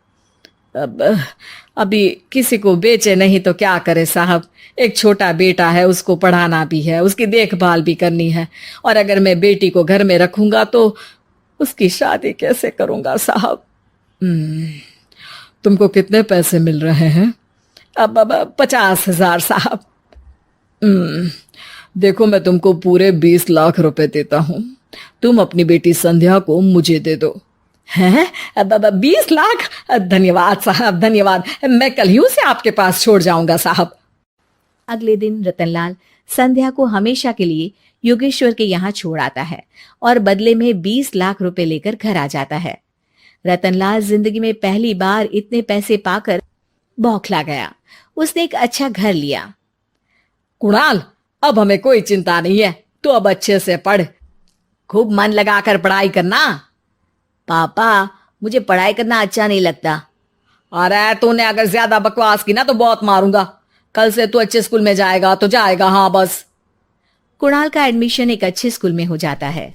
अभी किसी को बेचे नहीं तो क्या करे साहब। एक छोटा बेटा है, उसको पढ़ाना भी है, उसकी देखभाल भी करनी है, और अगर मैं बेटी को घर में रखूंगा तो उसकी शादी कैसे करूंगा साहब। तुमको कितने पैसे मिल रहे हैं? अब 50,000 साहब। देखो, मैं तुमको पूरे 20 लाख रुपए देता हूं। तुम अपनी बेटी संध्या को मुझे दे दो। हैं? 20 लाख? धन्यवाद साहब, धन्यवाद। मैं कल ही उसे आपके पास छोड़ जाऊंगा साहब। अगले दिन रतनलाल संध्या को हमेशा के लिए योगेश्वर के यहाँ छोड़ आता है और बदले में 20 लाख रुपए लेकर घर आ जाता है। रतनलाल जिंदगी में पहली बार इतने पैसे पाकर बौखला गया। उसने एक अच्छा घर लिया। कुणाल, अब हमें कोई चिंता नहीं है, तू अब अच्छे से पढ़, खूब मन लगाकर पढ़ाई करना। पापा, मुझे पढ़ाई करना अच्छा नहीं लगता। अरे तूने अगर ज्यादा बकवास की ना तो बहुत मारूंगा। कल से तू अच्छे स्कूल में जाएगा तो जाएगा, हाँ बस। कुणाल का एडमिशन एक अच्छे स्कूल में हो जाता है,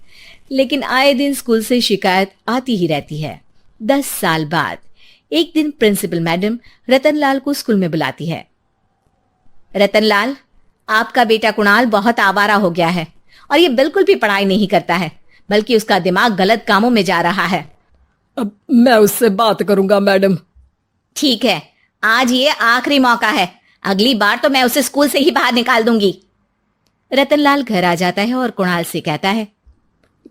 लेकिन आए दिन स्कूल से शिकायत आती ही रहती है। 10 साल बाद एक दिन प्रिंसिपल मैडम रतनलाल को स्कूल में बुलाती है। रतनलाल, आपका बेटा कुणाल बहुत आवारा हो गया है और ये बिल्कुल भी पढ़ाई नहीं करता है, बल्कि उसका दिमाग गलत कामों में जा रहा है। अब मैं उससे बात करूंगा मैडम। ठीक है, आज ये आखिरी मौका है, अगली बार तो मैं उसे स्कूल से ही बाहर निकाल दूंगी। रतनलाल घर आ जाता है और कुणाल से कहता है,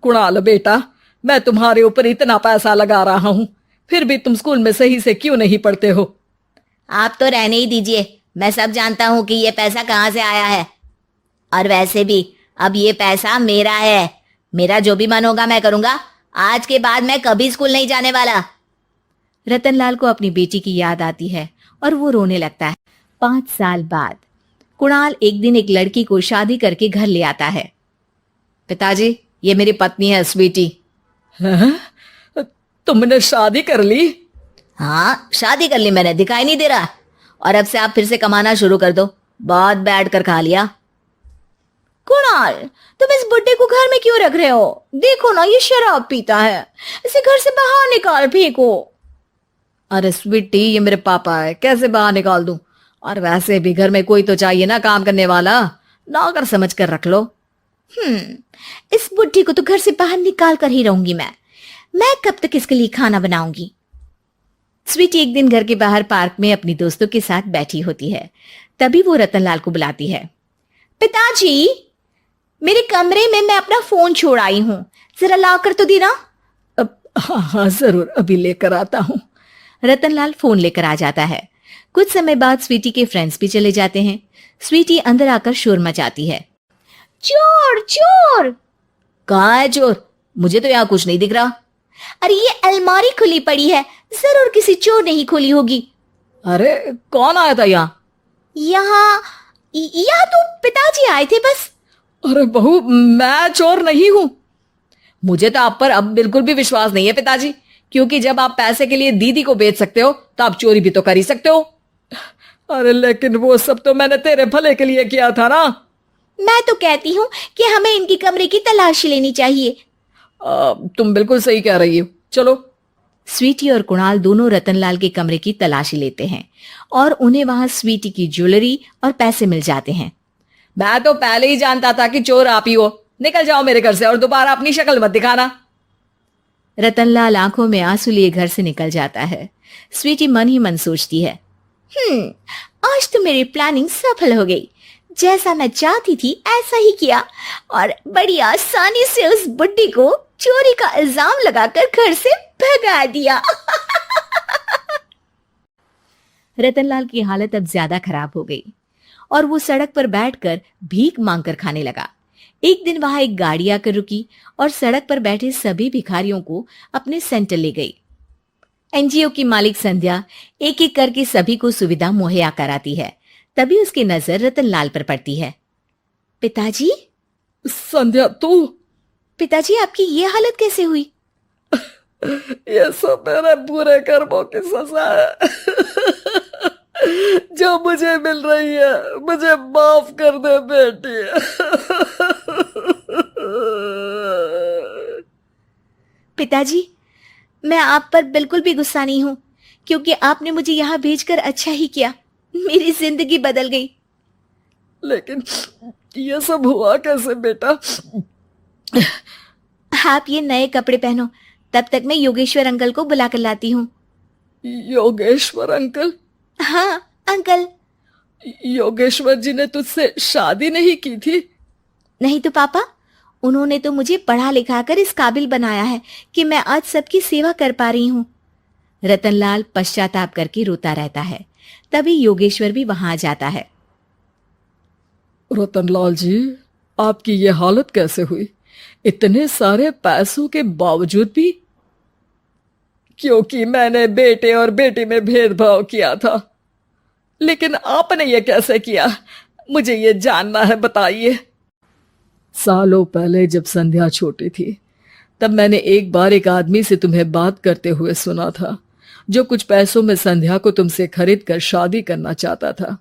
कुणाल बेटा, मैं तुम्हारे ऊपर इतना पैसा लगा रहा हूं, फिर भी तुम स्कूल में सही से क्यों नहीं पढ़ते हो? आप तो रहने ही दीजिए, मैं सब जानता हूँ कि ये पैसा कहाँ से आया है। और वैसे भी अब ये पैसा मेरा है, मेरा जो भी मन होगा मैं करूंगा। आज के बाद मैं कभी स्कूल नहीं जाने वाला। रतनलाल को अपनी बेटी की याद आती है और वो रोने लगता है। 5 साल बाद कुणाल एक दिन एक लड़की को शादी करके घर ले आता है। पिताजी, ये मेरी पत्नी है स्वीटी। तुमने शादी कर ली? हाँ, शादी कर ली मैंने, दिखाई नहीं दे रहा? और अब से आप फिर से कमाना शुरू कर दो, बहुत बैठ कर खा लिया। कुणाल, तुम इस बुड्ढे को घर में क्यों रख रहे हो? देखो ना, ये शराब पीता है, इसे घर से बाहर निकाल फेंको। अरे स्वीटी, ये मेरे पापा है, कैसे बाहर निकाल दूं? और वैसे भी घर में कोई तो चाहिए ना काम करने वाला, नौकर समझ कर रख लो। इस बुड्ढी को तो घर से बाहर निकाल कर ही रहूंगी मैं कब तक इसके लिए खाना बनाऊंगी। स्वीटी एक दिन घर के बाहर पार्क में अपनी दोस्तों के साथ बैठी होती है। तभी वो रतनलाल को बुलाती है। पिताजी, मेरे कमरे में मैं अपना फोन छोड़ आई हूँ, जरा ला कर तो देना। हाँ जरूर, अभी लेकर आता हूँ। रतनलाल फोन लेकर आ जाता है। कुछ समय बाद स्वीटी के फ्रेंड्स भी चले जाते हैं। स्वीटी अंदर आकर शोर मचाती है। चोर चोर! कहाँ है चोर? मुझे तो यहाँ कुछ नहीं दिख रहा। अरे ये अलमारी खुली पड़ी है, जरूर किसी चोर ने ही खोली होगी। अरे कौन आया था यहाँ? यहाँ या तो पिताजी आए थे बस। अरे बहू, मैं चोर नहीं हूं। मुझे तो आप पर अब बिल्कुल भी विश्वास नहीं है पिताजी, क्योंकि जब आप पैसे के लिए दीदी को बेच सकते हो तो आप चोरी भी तो कर ही सकते हो। अरे लेकिन वो सब तो मैंने तेरे भले के लिए किया था ना। मैं तो कहती हूँ कि हमें इनकी कमरे की तलाशी लेनी चाहिए। तुम बिल्कुल सही कह रही हो, चलो। स्वीटी और कुणाल दोनों रतनलाल के कमरे की तलाशी लेते हैं और उन्हें वहां स्वीटी की ज्वेलरी और पैसे मिल जाते हैं। मैं तो पहले ही जानता था कि चोर आप ही हो। निकल जाओ मेरे घर से और दोबारा अपनी शक्ल मत दिखाना। रतनलाल आंखों में आंसू लिए घर से निकल जाता है। स्वीटी मन ही मन सोचती है, आज तो मेरी प्लानिंग सफल हो गई। जैसा मैं चाहती थी ऐसा ही किया और बड़ी आसानी से उस बुड्ढी को चोरी का इल्जाम लगाकर घर से भगा दिया। रतनलाल की हालत अब ज्यादा खराब हो गई और वो सड़क पर बैठकर भीख मांगकर खाने लगा। एक दिन वहां एक गाड़ी आकर रुकी और सड़क पर बैठे सभी भिखारियों को अपने सेंटर ले गई। एनजीओ की मालिक संध्या एक एक करके सभी को सुविधा मुहैया कराती है। तभी उसकी नजर रतनलाल पर पड़ती है। पिताजी, संध्या तू? पिताजी आपकी ये हालत कैसे हुई? ये सब मेरे बुरे कर्मों की सजा है जो मुझे मिल रही है। मुझे माफ कर दे बेटी। पिताजी, मैं आप पर बिल्कुल भी गुस्सा नहीं हूं, क्योंकि आपने मुझे यहाँ भेजकर अच्छा ही किया। मेरी जिंदगी बदल गई। लेकिन ये सब हुआ कैसे बेटा? आप ये नए कपड़े पहनो, तब तक मैं योगेश्वर अंकल को बुला कर लाती हूँ। योगेश्वर अंकल? हाँ अंकल। योगेश्वर जी ने तुझसे शादी नहीं की थी? नहीं तो पापा, उन्होंने तो मुझे पढ़ा लिखा कर इस काबिल बनाया है कि मैं आज सबकी सेवा कर पा रही हूँ। रतनलाल पश्चाताप करके रोता रहता है। तभी योगेश्वर भी वहां आ जाता है। रतनलाल जी, आपकी ये हालत कैसे हुई? इतने सारे पैसों के बावजूद भी? क्योंकि मैंने बेटे और बेटी में भेदभाव किया था। लेकिन आपने ये कैसे किया? मुझे ये जानना है, बताइए। सालों पहले जब संध्या छोटी थी, तब मैंने एक बार एक आदमी से तुम्हें बात करते हुए सुना था, जो कुछ पैसों में संध्या को तुमसे खरीद कर शादी करना चाहता था।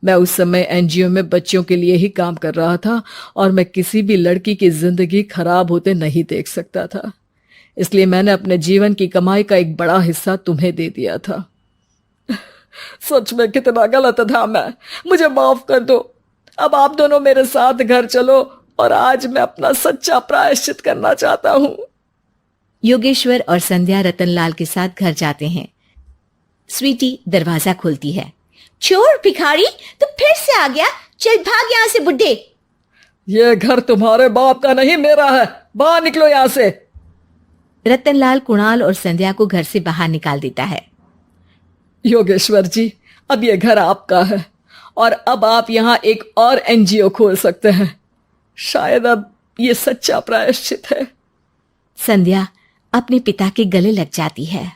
मैं उस समय एनजीओ में बच्चों के लिए ही काम कर रहा था और मैं किसी भी लड़की की जिंदगी खराब होते नहीं देख सकता था। इसलिए मैंने अपने जीवन की कमाई का एक बड़ा हिस्सा तुम्हें दे दिया था। सच में कितना गलत था मैं। मुझे माफ कर दो। अब आप दोनों मेरे साथ घर चलो और आज मैं अपना सच्चा प्रायश्चित करना चाहता हूं। योगेश्वर और संध्या रतनलाल के साथ घर जाते हैं। स्वीटी दरवाजा खोलती है। चोर भिखारी, तो फिर से आ गया। चल भाग यहाँ से बुड्ढे। ये घर तुम्हारे बाप का नहीं, मेरा है। बाहर निकलो यहाँ से। रतनलाल कुणाल और संध्या को घर से बाहर निकाल देता है। योगेश्वर जी, अब ये घर आपका है और अब आप यहाँ एक और एनजीओ खोल सकते हैं। शायद अब ये सच्चा प्रायश्चित है। संध्या अपने पिता के गले लग जाती है।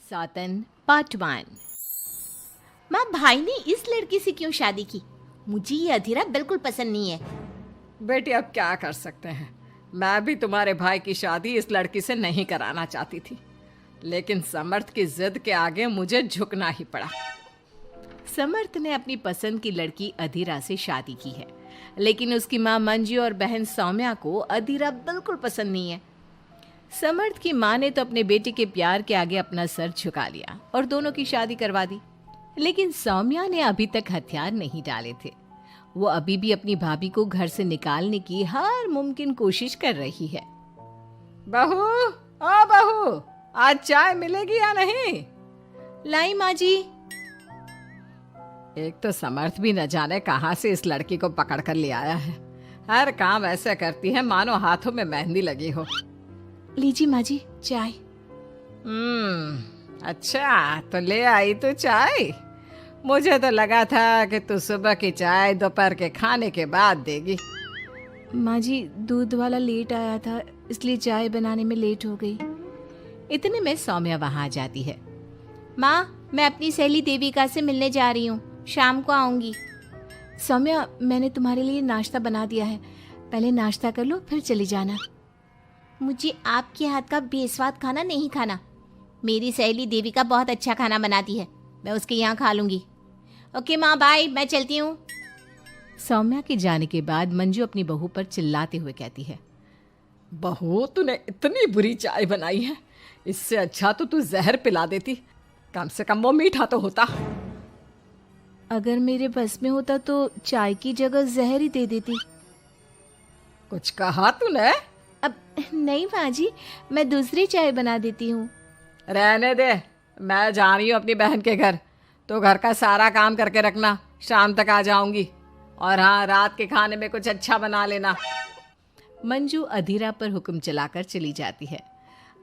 सौतन पार्ट 1। माँ, भाई ने इस लड़की से क्यों शादी की? मुझे ये अधीरा बिल्कुल पसंद नहीं है। बेटी अब क्या कर सकते हैं, मैं भी तुम्हारे भाई की शादी इस लड़की से नहीं कराना चाहती थी, लेकिन समर्थ की जिद के आगे मुझे झुकना ही पड़ा। समर्थ ने अपनी पसंद की लड़की अधीरा से शादी की है, लेकिन उसकी माँ मंजू और बहन सौम्या को अधीरा बिल्कुल पसंद नहीं है। समर्थ की माँ ने तो अपने बेटे के प्यार के आगे अपना सर झुका लिया और दोनों की शादी करवा दी, लेकिन सौम्या ने अभी तक हथियार नहीं डाले थे। वो अभी भी अपनी भाभी को घर से निकालने की हर मुमकिन कोशिश कर रही है। बहू, ओ बहू, आज चाय मिलेगी या नहीं? लाई माँ जी। एक तो समर्थ भी न जाने कहां से इस लड़की को पकड़ कर ले आया है। हर काम ऐसे करती है मानो हाथों में मेहंदी लगी हो। लीजिए माँ जी चाय। अच्छा, तो ले आई तू चाय। मुझे तो लगा था कि तू सुबह की चाय दोपहर के खाने के बाद देगी। माँ जी, दूध वाला लेट आया था, इसलिए चाय बनाने में लेट हो गई। इतने में सौम्या वहां आ जाती है। माँ, मैं अपनी सहेली देविका से मिलने जा रही हूँ, शाम को आऊंगी। सौम्या, मैंने तुम्हारे लिए नाश्ता बना दिया है, पहले नाश्ता कर लो फिर चली जाना। मुझे आपके हाथ का बेस्वाद खाना नहीं खाना। मेरी सहेली देविका बहुत अच्छा खाना बनाती है, मैं उसके यहाँ खा लूँगी। ओके माँ, बाय, मैं चलती हूँ। सौम्या के जाने के बाद मंजू अपनी बहू पर चिल्लाते हुए कहती है, बहू, तूने इतनी बुरी चाय बनाई है, इससे अच्छा तो तू जहर पिला देती, कम से कम वो मीठा तो होता। अगर मेरे बस में होता तो चाय की जगह जहर ही दे देती। कुछ कहा तूने? अब नहीं माँ जी, मैं दूसरी चाय बना देती हूँ। रहने दे, मैं जा रही हूँ अपनी बहन के घर, तो घर का सारा काम करके रखना, शाम तक आ जाऊंगी। और हाँ, रात के खाने में कुछ अच्छा बना लेना। मंजू अधीरा पर हुक्म चलाकर चली जाती है।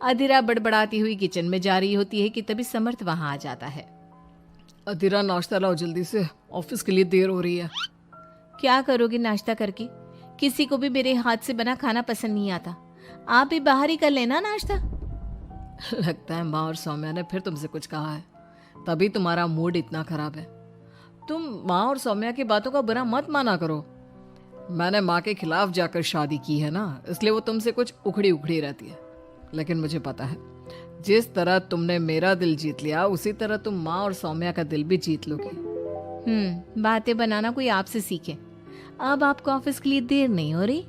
अधीरा बड़बड़ाती हुई किचन में जा रही होती है कि तभी समर्थ वहां आ जाता है। अधीरा, नाश्ता लाओ जल्दी से, ऑफिस के लिए देर हो रही है। क्या करोगे नाश्ता करके? किसी को भी मेरे हाथ से बना खाना पसंद नहीं आता, आप भी बाहर ही कर लेना नाश्ता। लगता है माँ और सौम्या ने फिर तुमसे कुछ कहा है, तभी तुम्हारा मूड इतना खराब है। तुम माँ और सौम्या की बातों का बुरा मत माना करो। मैंने माँ के खिलाफ जाकर शादी की है ना, इसलिए वो तुमसे कुछ उखड़ी उखड़ी रहती है। लेकिन मुझे पता है, जिस तरह तुमने मेरा दिल जीत लिया, उसी तरह तुम माँ और सौम्या का दिल भी जीत लोगी। बातें बनाना कोई आपसे सीखे। अब आपको ऑफिस के लिए देर नहीं हो रही?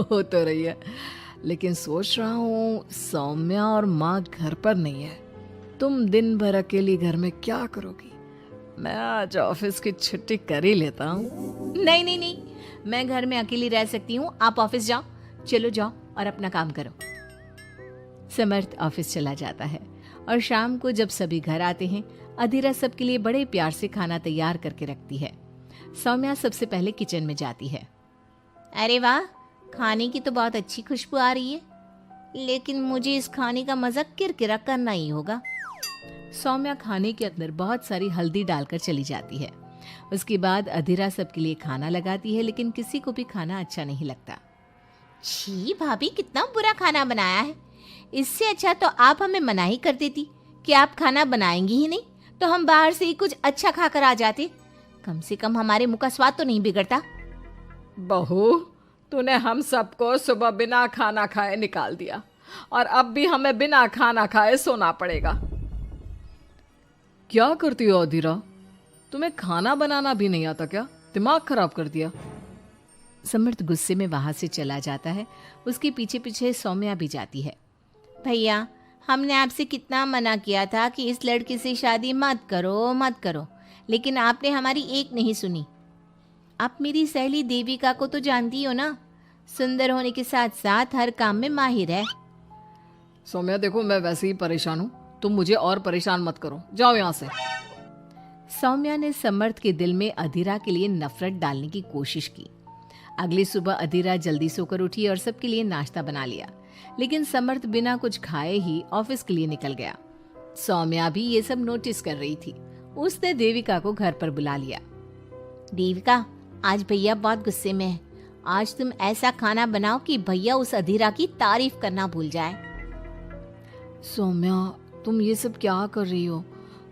हो तो रही है, लेकिन सोच रहा हूँ सौम्या और माँ घर पर नहीं है, तुम दिन भर अकेली घर में क्या करोगी? मैं आज ऑफिस की छुट्टी कर ही लेता हूँ। नहीं नहीं नहीं, मैं घर में अकेली रह सकती हूँ, आप ऑफिस जाओ। चलो जाओ और अपना काम करो। समर्थ ऑफिस चला जाता है और शाम को जब सभी घर आते हैं, अधीरा सबके लिए बड़े प्यार से खाना तैयार करके रखती है। सौम्या सबसे पहले किचन में जाती है। अरे वाह, खाने की तो बहुत अच्छी खुशबू आ रही है, लेकिन मुझे इस खाने का मजा किरकिरा करना ही होगा। सौम्या खाने के अंदर बहुत सारी हल्दी डालकर चली जाती है। उसके बाद अधीरा सबके लिए खाना लगाती है, लेकिन किसी को भी खाना अच्छा नहीं लगता। छी भाभी, कितना बुरा खाना बनाया है। इससे अच्छा तो आप हमें मना ही कर देती कि आप खाना बनाएंगी ही नहीं, तो हम बाहर से ही कुछ अच्छा खाकर आ जाते। कम से कम हमारे मुंह का स्वाद तो नहीं बिगड़ता। बहू, तूने हम सबको सुबह बिना खाना खाए निकाल दिया, और अब भी हमें बिना खाना खाए सोना पड़ेगा। क्या करती हो अधीरा? तुम्हें खाना बनाना भी नहीं आता क्या? दिमाग खराब कर दिया। समर्थ गुस्से में वहां से चला जाता है। उसके पीछे पीछे सौम्या भी जाती है। भैया, हमने आपसे कितना मना किया था कि इस लड़के से शादी मत करो मत करो, लेकिन आपने हमारी एक नहीं सुनी। आप मेरी सहेली देविका को तो जानती हो ना, सुंदर होने के साथ साथ हर काम में माहिर है। सौम्या देखो, मैं वैसे ही परेशान हूँ, तुम मुझे और परेशान मत करो, जाओ यहाँ से। सौम्या ने समर्थ के दिल में अधीरा के लिए नफरत डालने की कोशिश की। अगली सुबह अधीरा जल्दी सोकर उठी और सबके लिए नाश्ता बना लिया, लेकिन समर्थ बिना कुछ खाए ही ऑफिस के लिए निकल गया। सौम्या भी ये सब नोटिस कर रही थी। उसने देविका को घर पर बुला लिया। देविका, आज भैया बहुत गुस्से में है। आज तुम ऐसा खाना बनाओ कि भैया उस अधीरा की तारीफ करना भूल जाए। सौम्या, तुम ये सब क्या कर रही हो?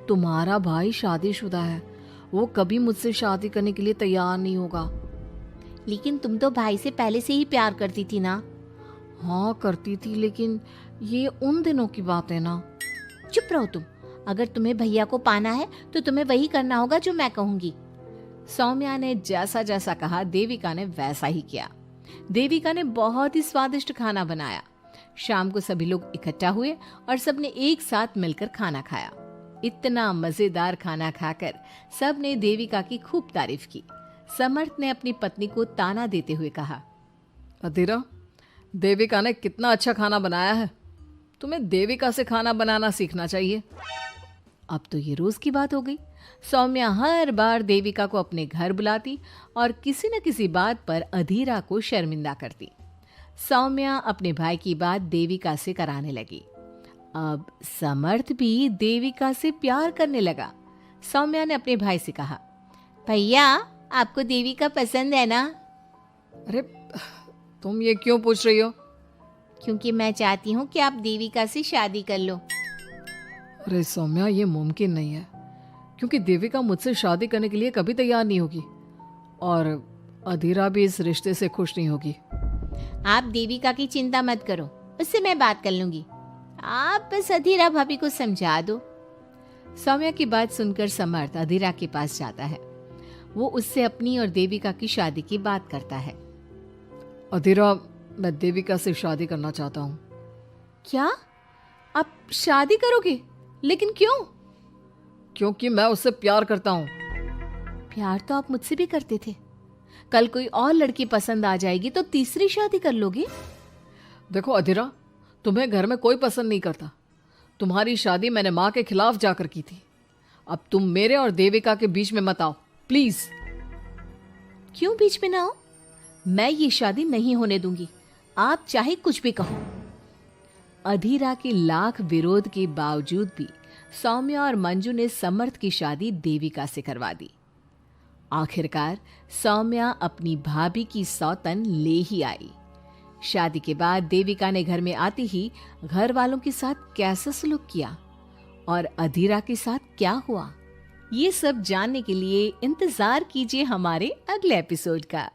तुम्हारा भाई शादीशुदा है, वो कभी मुझसे शादी करने के लिए तैयार नहीं होगा। लेकिन तुम तो भाई से पहले से ही प्यार करती थी ना। हाँ करती थी, लेकिन ये उन दिनों की बात है ना। चुप रहो तुम। अगर तुम्हें भैया को पाना है तो तुम्हें वही करना होगा जो मैं कहूंगी। सौम्या ने जैसा जैसा कहा देविका ने वैसा ही किया। देविका ने बहुत ही स्वादिष्ट खाना बनाया। शाम को सभी लोग इकट्ठा हुए और सबने एक साथ मिलकर खाना खाया। इतना मजेदार खाना खाकर सबने देविका की खूब तारीफ की। समर्थ ने अपनी पत्नी को ताना देते हुए कहा, अधीरा, देविका ने कितना अच्छा खाना बनाया है, तुम्हें देविका से खाना बनाना सीखना चाहिए। अब तो ये रोज की बात हो गई। सौम्या हर बार देविका को अपने घर बुलाती और किसी न किसी बात पर अधीरा को शर्मिंदा करती। सौम्या अपने भाई की बात देविका से कराने लगी। अब समर्थ भी देविका से प्यार करने लगा। सौम्या ने अपने भाई से कहा, भैया, आपको देविका पसंद है ना? अरे तुम ये क्यों पूछ रही हो? क्योंकि मैं चाहती हूँ कि आप देविका से शादी कर लो। अरे सौम्या, ये मुमकिन नहीं है, क्योंकि देविका मुझसे शादी करने के लिए कभी तैयार नहीं होगी। और अधीरा भी इस रिश्ते से खुश नहीं होगी। आप देविका की चिंता मत करो, उससे मैं बात कर लूंगी। आप बस अधीरा भाभी को समझा दो। सौम्या की बात सुनकर समर्थ अधीरा के पास जाता है। वो उससे अपनी और देविका की शादी की बात करता है। अधीरा, मैं देविका से शादी करना चाहता हूँ। क्या? आप शादी करोगे? लेकिन क्यों? क्योंकि मैं उससे प्यार करता हूँ। प्यार तो आप मुझसे भी करते थे। कल कोई और लड़की पसंद आ जाएगी तो तीसरी शादी कर लोगे? देखो अधीरा, तुम्हें घर में कोई पसंद नहीं करता। तुम्हारी शादी मैंने माँ के खिलाफ जाकर की थी। अब तुम मेरे और देविका के बीच में मत आओ प्लीज। क्यों बीच में ना हो? मैं ये शादी नहीं होने दूंगी, आप चाहे कुछ भी कहो। अधीरा के लाख विरोध के बावजूद भी सौम्या और मंजू ने समर्थ की शादी देविका से करवा दी। आखिरकार सौम्या अपनी भाभी की सौतन ले ही आई। शादी के बाद देविका ने घर में आते ही घर वालों के साथ कैसा सलूक किया और अधीरा के साथ क्या हुआ, ये सब जानने के लिए इंतजार कीजिए हमारे अगले एपिसोड का।